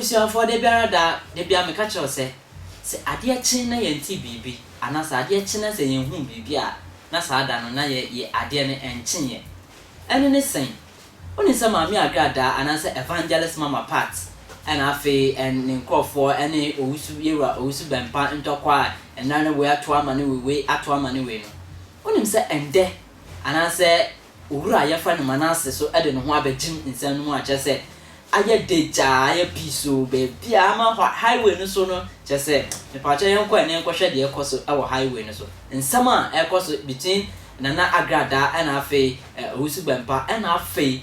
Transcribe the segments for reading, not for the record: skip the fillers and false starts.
abusia for de biara da de bia me catch say ade chin na ye nti bibi anasa ade chin na say ye hu bibi a na sa da no na ye ade ne enchin ye ene ne sen oni se Maame Agradaa anasa evangelist mama part and afi and nkofo ene Owusu Bempah ntokwa ena ne we ato amane we ato amane we no oni se ende anasa owura ya fa ne Manasseh so ede no ho abegim nsem no mu a che aye deja aye piso be bia ama highway no so no che se me pa che yen kwa ne hwe de ekoso e wo highway no so nsam a ekoso between Nana Agradaa and afi Owusu Bempah and afi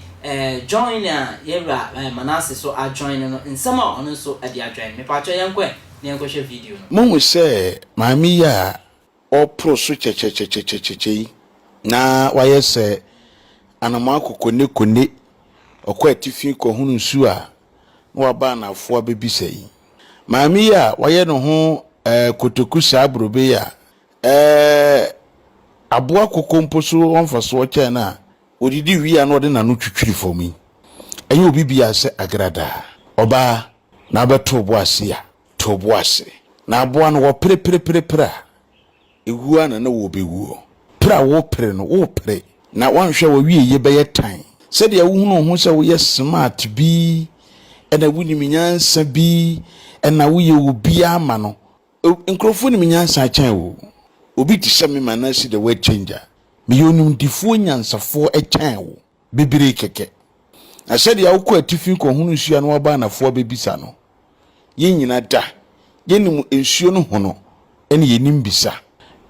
join yera Manasseh so a join no nsam a ono so e de join me pa che yen kwa ne hwe video no mo se Maame ya o pro so che na waye se anama kokone okwa atifi ko hunu nsu a na waba na afo abebisa yi Maame ya waye no ho kotoku sabrobe ya aboa kokompo so onfaso kye na odidi wi a no de na no twitwiri fomi enye obi bia se Agradaa oba na beto bo ase ya to bo ase na aboa no wo pre ewu ana na wo bewu pra wo pre no wo pre na wanhwe wo wie ye beye tan said ya wuhunu ho se wo ye smart bi ena wuni minyansa bi ena wo ye obi ama no nkrofo ni minyansa chan wo obi ti se me Manasseh the word changer me yonum difo nyansafo chan wo bibire keke na said ya wo ko atifi ko hunu nsuya no waba na fo bebisa no ye nyina da ye nim nsuo no hono ene ye nim bisa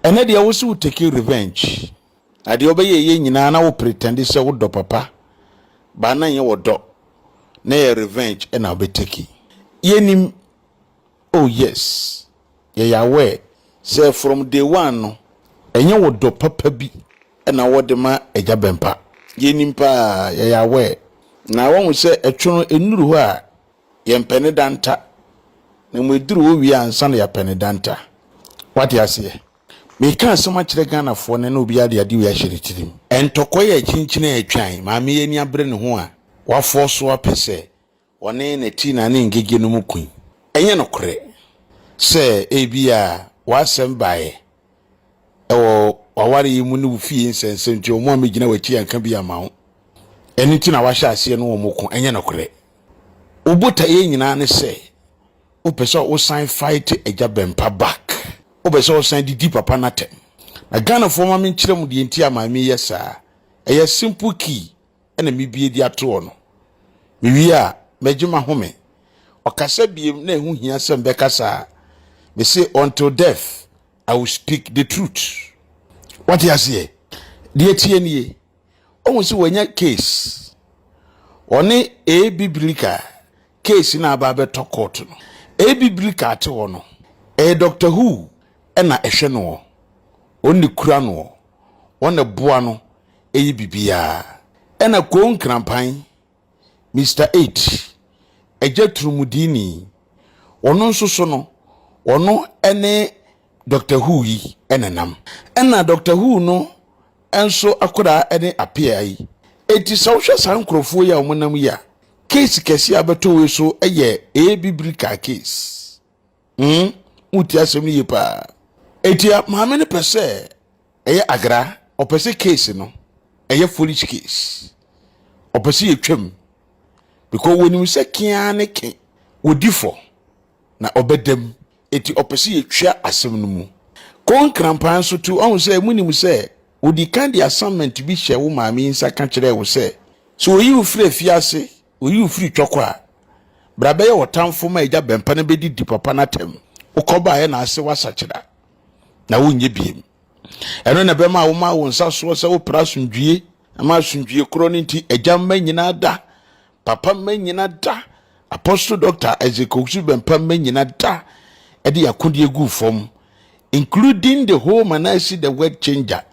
ene de wo se wo take revenge ade obeye ye nyina na wo pretend se wo do papa ba na ye wo do na ye revenge and obeteki yenim oh yes ye yawe say from day one no enye wo do papa bi na wo de ma Agya Bempah yenim pa ye yawe na won se etwono enuru ho a ye mpene danta na mo eduru wo wi ansa na ya pene danta what you say me kan so ma kire Ghana fo ne na obi ade wi a hyere tirim entokoye chinchina atwan Maame ye ni abre ne ho a wa fo so apese one na ti na ne ngege no mu kun enye no kore se ebia wa sembae ewo waware yi mu ne fie nsense nti omo amegina wachi anka bia ma ho eni ti na wa hya ase no omo kun enye no kore ubota ye nyina ne se o pese o sign fight Agya Bempah back o pese o sign di papa na tem na Ghana fo ma me nkire mu de enti Maame yesa eye simple key ena me bie di ato no me wi a mejuma home okasa biem na ehu hia sem be kasa me say until death I will speak the truth what you say die tie nie o se wanya case one a biblical case na aba be to court no a biblical te wo no Doctor Who na ehwe no onni kura no wona boa no bibia ena ko nkrampan Mr. 8 Agya Turumudini ono nso so no ono ene Dr. Who yi enenam ena Dr. Who no enso akoda ene apia yi eti sawhwe sankrofo ya omonam ya case kesi abeto we so eye biblical case uti asem ni pa eti Maame ne pese eye agra opese case no eye foolish case opese yetwam because when you say kiane ken wodifo na obedem eti opese yetwa asem no mu kon krampan so tu on say munim say wodi kan di assignment bi hye wo Maame nsa ka kire wo say so oyi wo free fiase oyi wo free twokwa brabe ye wotamfo ma Agya Bempah na bedi di papa na tem ukoba ye na ase wasachira na wonye biem eno na bema wo ma wo nsa so se wo pra sundwie ama sundwie kro ni nti Agya manyina da papa manyina da Apostle Dr. Owusu Bempah manyina da edi yakodi egu fom including the whole Manasseh the word changer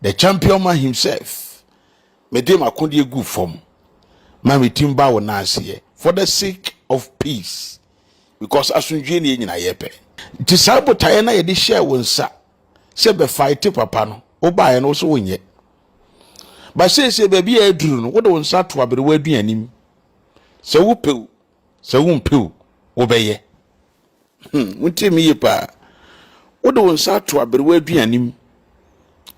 the champion man himself medem akodi egu fom ma metimba wo na ase for the sake of peace because asundwie ne nyina yepe ti sabotaye na ye de share wonsa se be fight papa no obaye no so wonye ba se be bia aduru no wo de wonsa to abere wa aduanim se wo peu se wo mpeu wobɛyɛ wontemi ye pa wode wo nsa to aberewa aduanim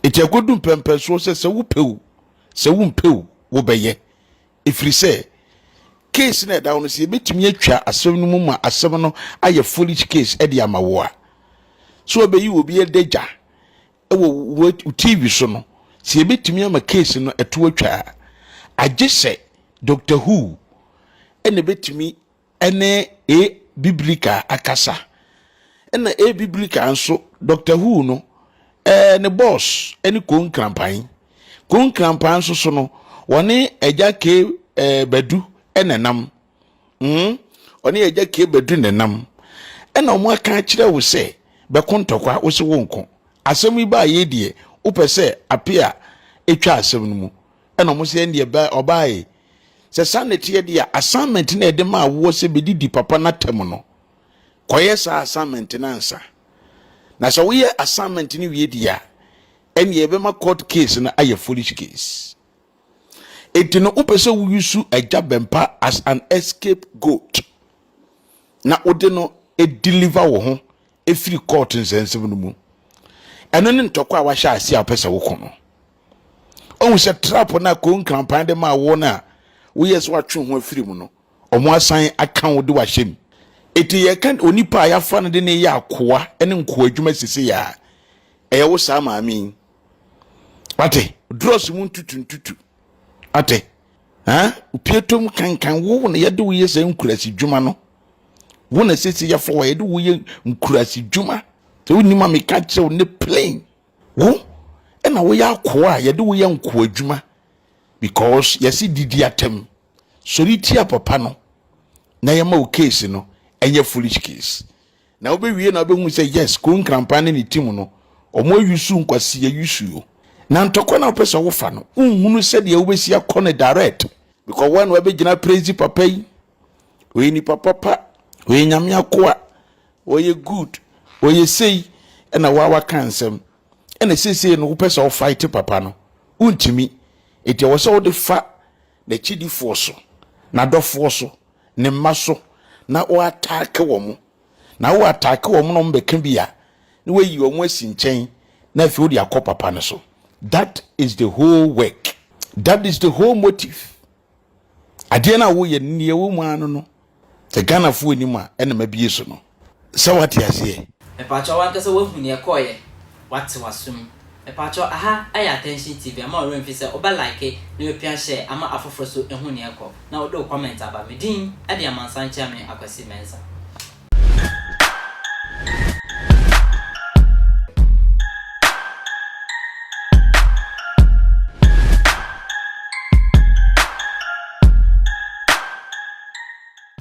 etiagodu pempe so se wopew se wompew wobɛyɛ efiri sɛ case na da wo no se betumi atwa asɛm no mu ma asɛm no ayɛ foolish case e de amawo a so obeyi obi edagya ewo TV so no se betumi ama case no eto atwa agye sɛ Dr. Who ene betumi ene biblical akasa ena biblical nso Dr. Who no ne boss ene konkrampan nso so no woni agya ke badu enenam oni agya ke badu nenam ena omo aka kire wo se be kontokwa wo se wonko asem yi ba ye die wo pese apia etwa asem no mu ena omo se ndie ba obae se sanity ye dia assignment na ede ma wo se be didi papa na tem no koye sa assignment na ansa na so we assignment ni wie dia ene ye be ma court case na aye foolish case etino upese wo yusu Owusu Bempah as an escape goat na ode no e deliver wo ho e free court nsensem no mu eno ne ntoko a wa hya ase a pese wo kono on se trap na ko nkrampan de ma wo na wo yes wa twe ho afiri mu no omo asan aka wo de wa hyem eti ye kan onipa ya fa no de ne ya akoa ene nko adwuma sisi ya eye wo sa maame wate dross mu ntutu ate upietom kankan wo na yede wo yesa nkurasi dwuma no wo na sisi ya fo yede wo ye nkurasi dwuma te wo nima me ka kire wo ne plain wo na wo ya akoa yede wo ye nko adwuma because yesi didi atem soriti papa no na yema wo case no enye foolish case na obewie na obehu say yes ko nkrampa ne team no omo yusu nkwasi ya yusu yo na ntokwa na opese wo fa no unhunu se de obesi akone direct because when we begina praise papa yi we ni papa we nyame akoa we good we sei na wa kansem na sese no opese wo fight papa no untimi eti wo se wo de fa na chidifo so na dofo so ne maso na o attack wo mo na wo attack wo mo no mbeka bia na we yi wo mo asi nchen na fi wo de akọ papa no so. That is the whole work. That is the whole motive. Ade na wo ye ne wo mu anu no te Ghana fu ni ma ena mabie so no se wate ase e pa cho wan kase wo hu ne koye wate wasum e pa cho aha aya attention TV ama o remfi se oba like ne opia share ama afoforo so ehu ne ekọ na wo do comment aba medin ade amansan chia me akwasi mensa.